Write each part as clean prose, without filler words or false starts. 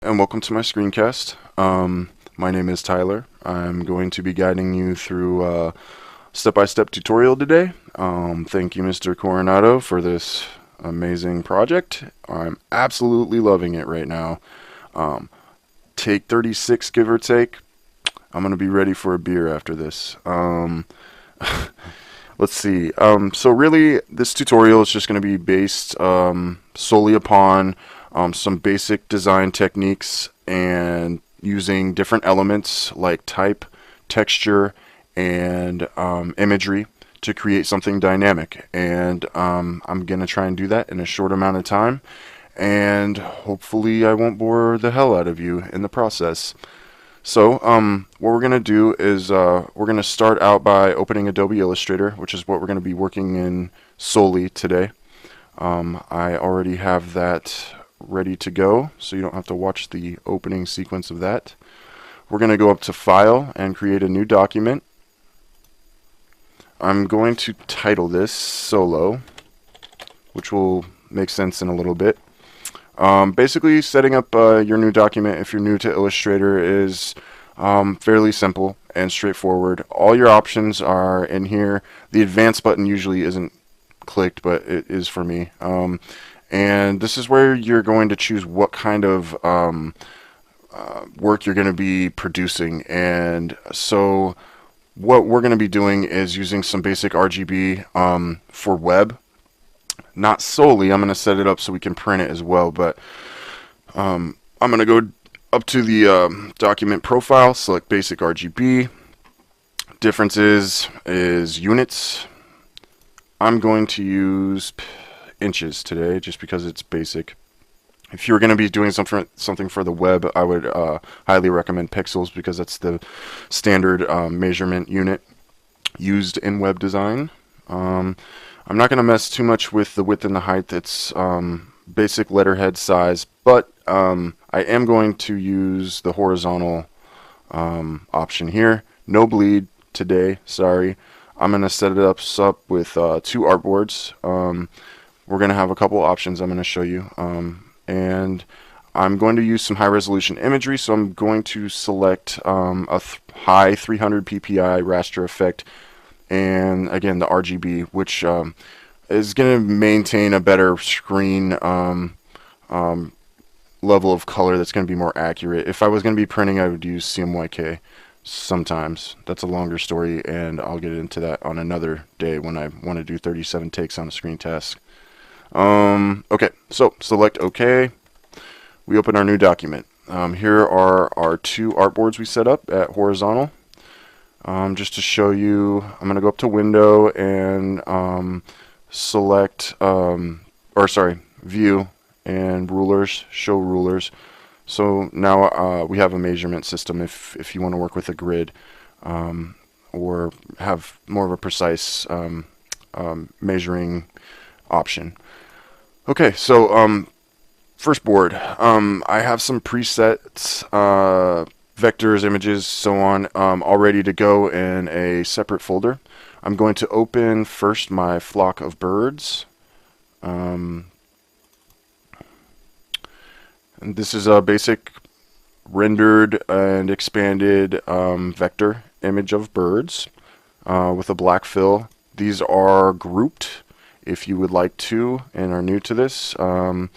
And welcome to my screencast. My name is Tyler. I'm going to be guiding you through a step-by-step tutorial today. Thank you, Mr. Coronado, for this amazing project. I'm absolutely loving it right now. Take 36, give or take. I'm going to be ready for a beer after this. Let's see. So really, this tutorial is just going to be based solely upon some basic design techniques and using different elements like type, texture, and imagery to create something dynamic. And I'm going to try and do that in a short amount of time. And hopefully I won't bore the hell out of you in the process. So what we're going to do is we're going to start out by opening Adobe Illustrator, which is what we're going to be working in solely today. I already have that ready to go, so you don't have to watch the opening sequence of that. We're going to go up to File and create a new document. I'm going to title this Solo, which will make sense in a little bit. Basically, setting up your new document, if you're new to Illustrator, is fairly simple and straightforward. All your options are in here. The Advanced button usually isn't clicked, but it is for me. And this is where you're going to choose what kind of work you're going to be producing. And so what we're going to be doing is using some basic RGB for web. Not solely, I'm going to set it up so we can print it as well, but I'm going to go up to the document profile, select basic RGB. Differences is units. I'm going to use inches today just because it's basic. If you're going to be doing something for the web, I would highly recommend pixels because that's the standard measurement unit used in web design. I'm not going to mess too much with the width and the height. It's basic letterhead size, but I am going to use the horizontal option here. No bleed today, sorry. I'm going to set it up with two artboards. We're going to have a couple options I'm going to show you. And I'm going to use some high resolution imagery, so I'm going to select a high 300 ppi raster effect, and again the RGB, which is going to maintain a better screen level of color that's going to be more accurate. If I was going to be printing, I would use CMYK sometimes. That's a longer story, and I'll get into that on another day when I want to do 37 takes on a screen task. Okay, so select OK. We open our new document. Here are our two artboards we set up at horizontal. Just to show you, I'm going to go up to Window and select, View and Rulers, Show Rulers. So now we have a measurement system if you want to work with a grid or have more of a precise measuring option. Okay, so first board. I have some presets, vectors, images, so on, all ready to go in a separate folder. I'm going to open first my flock of birds. And this is a basic rendered and expanded vector image of birds with a black fill. These are grouped if you would like to and are new to this. I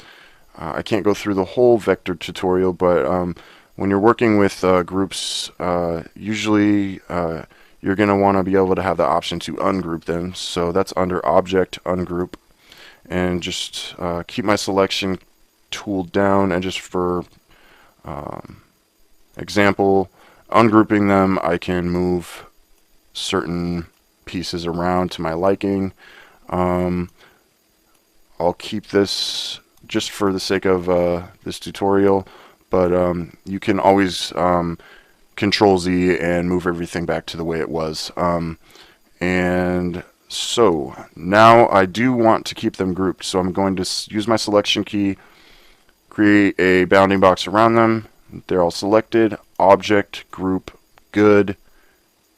can't go through the whole vector tutorial, but when you're working with groups, usually you're going to want to be able to have the option to ungroup them. So that's under Object, Ungroup. And just keep my selection tool down, and just for example, ungrouping them, I can move certain pieces around to my liking. I'll keep this just for the sake of this tutorial, but you can always Control Z and move everything back to the way it was. And so now I do want to keep them grouped, so I'm going to use my selection key, create a bounding box around them. They're all selected. Object, Group, good.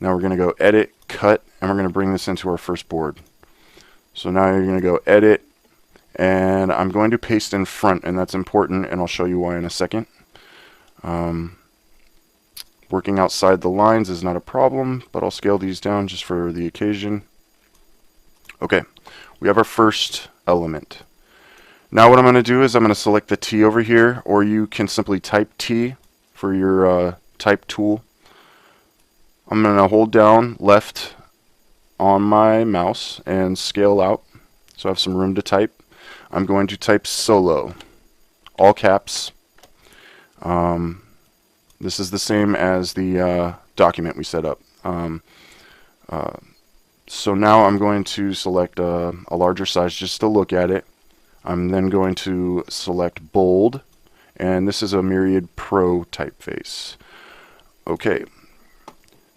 Now we're going to go Edit, Cut, and we're going to bring this into our first board. So now you're going to go Edit, and I'm going to paste in front, and that's important, and I'll show you why in a second. Working outside the lines is not a problem, but I'll scale these down just for the occasion. Okay, we have our first element. Now what I'm going to do is I'm going to select the T over here, or you can simply type T for your type tool. I'm going to hold down left on my mouse and scale out so I have some room to type. I'm going to type solo, all caps. This is the same as the document we set up. So now I'm going to select a larger size just to look at it. I'm then going to select bold, and this is a Myriad Pro typeface. Okay.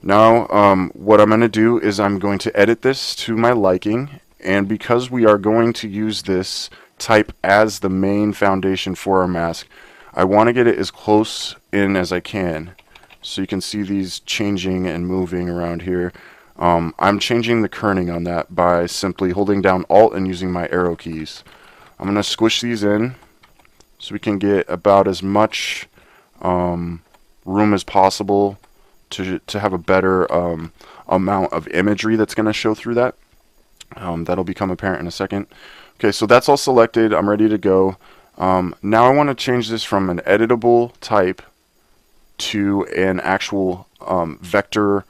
Now what I'm going to do is I'm going to edit this to my liking, and because we are going to use this type as the main foundation for our mask, I want to get it as close in as I can. So you can see these changing and moving around here. I'm changing the kerning on that by simply holding down Alt and using my arrow keys. I'm going to squish these in so we can get about as much room as possible to have a better amount of imagery that's going to show through that. That'll become apparent in a second. Okay, so that's all selected. I'm ready to go. Now I want to change this from an editable type to an actual vector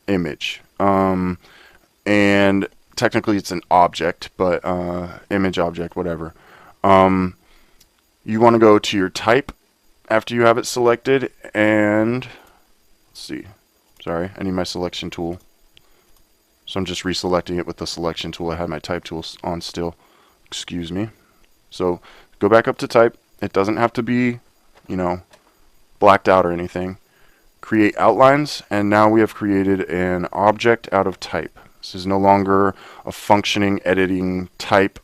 image. And technically it's an object, but image object, whatever. You want to go to your type after you have it selected, and let's see. Sorry, I need my selection tool. So I'm just reselecting it with the selection tool. I had my type tool on still. Excuse me. So go back up to type. It doesn't have to be, you know, blacked out or anything. Create outlines, and now we have created an object out of type. This is no longer a functioning editing type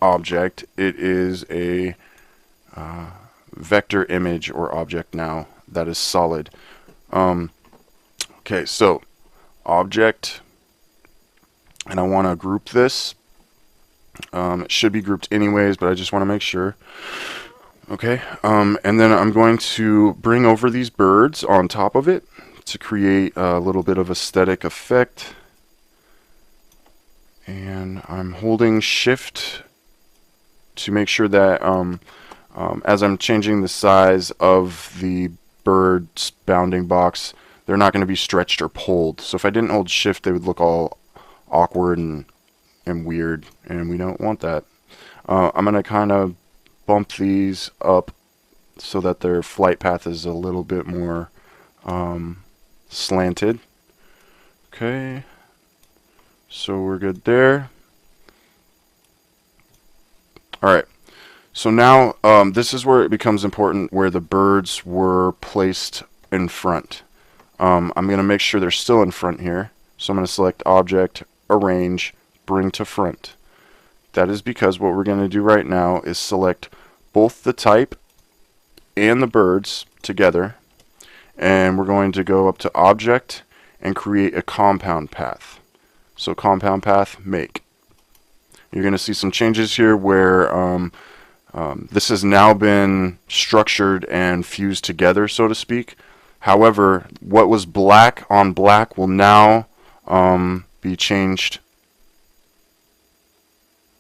object. It is a vector image or object now that is solid. Okay, so object, and I want to group this. It should be grouped anyways, but I just want to make sure. Okay, and then I'm going to bring over these birds on top of it to create a little bit of aesthetic effect. And I'm holding Shift to make sure that as I'm changing the size of the bird's bounding box, they're not going to be stretched or pulled. So if I didn't hold Shift, they would look all awkward and weird, and we don't want that. I'm going to kind of bump these up so that their flight path is a little bit more slanted. Okay, so we're good there. Alright, so now this is where it becomes important, where the birds were placed in front. I'm going to make sure they're still in front here, so I'm going to select Object, Arrange, Bring to Front. That is because what we're going to do right now is select both the type and the birds together, and we're going to go up to Object and create a compound path. So compound path, make. You're going to see some changes here where this has now been structured and fused together, so to speak. However, what was black on black will now be changed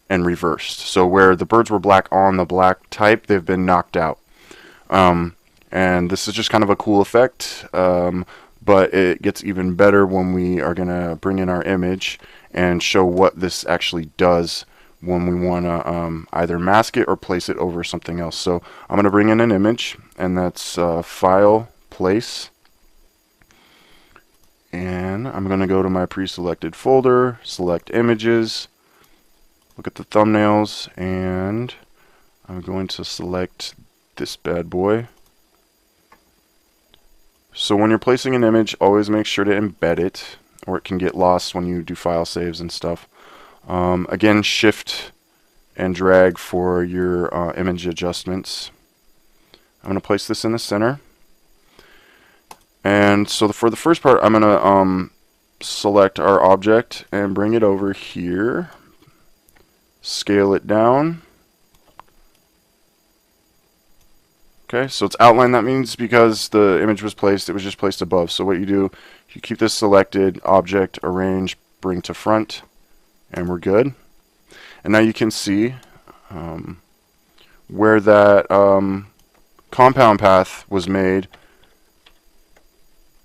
and reversed. So where the birds were black on the black type, they've been knocked out. And this is just kind of a cool effect, but it gets even better when we are going to bring in our image and show what this actually does when we want to either mask it or place it over something else. So I'm going to bring in an image, and that's File, Place. And I'm going to go to my pre-selected folder, select Images, look at the thumbnails, and I'm going to select this bad boy. So when you're placing an image, always make sure to embed it, or it can get lost when you do file saves and stuff. Again, Shift and drag for your image adjustments. I'm going to place this in the center. And so for the first part, I'm going to select our object and bring it over here. Scale it down. Okay, so it's outlined. That means because the image was placed, it was just placed above. So what you do, you keep this selected, object, arrange, bring to front, and we're good. And now you can see where that compound path was made.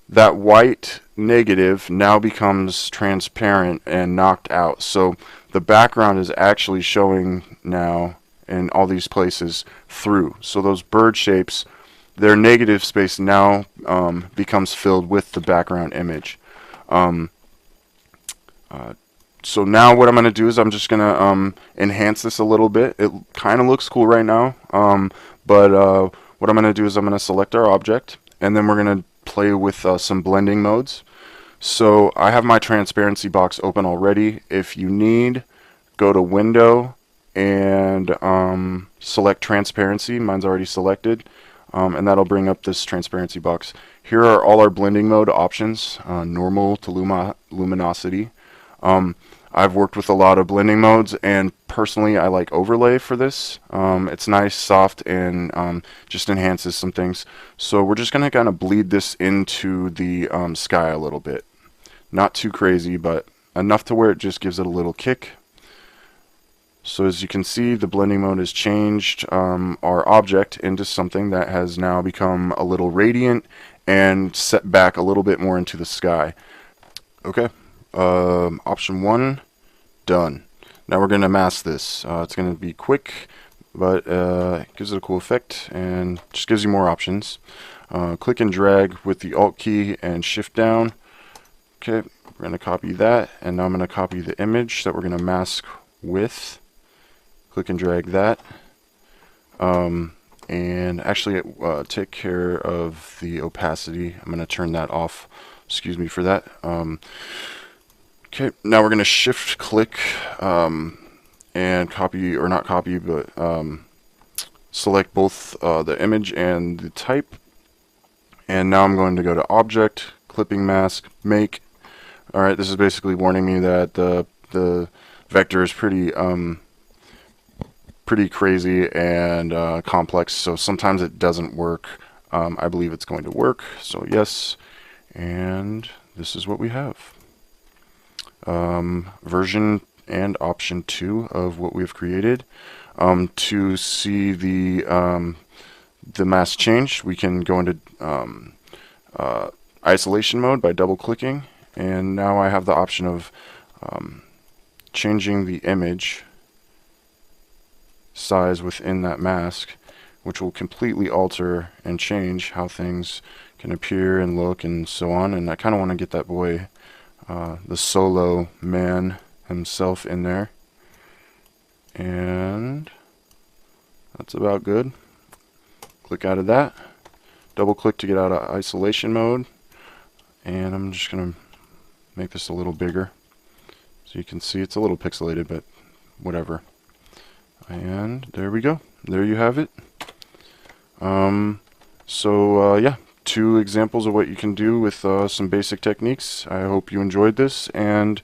That white negative now becomes transparent and knocked out. So the background is actually showing now in all these places through. So those bird shapes, their negative space now becomes filled with the background image. So now what I'm going to do is I'm just going to enhance this a little bit. It kind of looks cool right now, but what I'm going to do is I'm going to select our object, and then we're going to play with some blending modes. So I have my transparency box open already. If you need, go to Window and select Transparency. Mine's already selected, and that'll bring up this transparency box. Here are all our blending mode options, normal to luminosity. I've worked with a lot of blending modes, and personally I like overlay for this. It's nice, soft, and just enhances some things. So we're just going to kind of bleed this into the sky a little bit. Not too crazy, but enough to where it just gives it a little kick. So as you can see, the blending mode has changed our object into something that has now become a little radiant and set back a little bit more into the sky. Okay. Option 1, done. Now we're going to mask this. It's going to be quick, but it gives it a cool effect and just gives you more options. Click and drag with the Alt key and Shift down. Okay, we're going to copy that, and now I'm going to copy the image that we're going to mask with. Click and drag that. And actually take care of the opacity. I'm going to turn that off. Excuse me for that. Okay, now we're going to shift click and copy, or not copy, but select both the image and the type. And now I'm going to go to Object, Clipping Mask, Make. Alright, this is basically warning me that the vector is pretty crazy and complex, so sometimes it doesn't work. I believe it's going to work, so yes, and this is what we have. Version and option 2 of what we've created. To see the mask change, we can go into isolation mode by double clicking, and now I have the option of changing the image size within that mask, which will completely alter and change how things can appear and look and so on. And I kind of want to get that boy, the solo man himself, in there, and that's about good. Click out of that, double click to get out of isolation mode, and I'm just gonna make this a little bigger so you can see it's a little pixelated, but whatever. And there we go, there you have it. Yeah, 2 examples of what you can do with some basic techniques. I hope you enjoyed this, and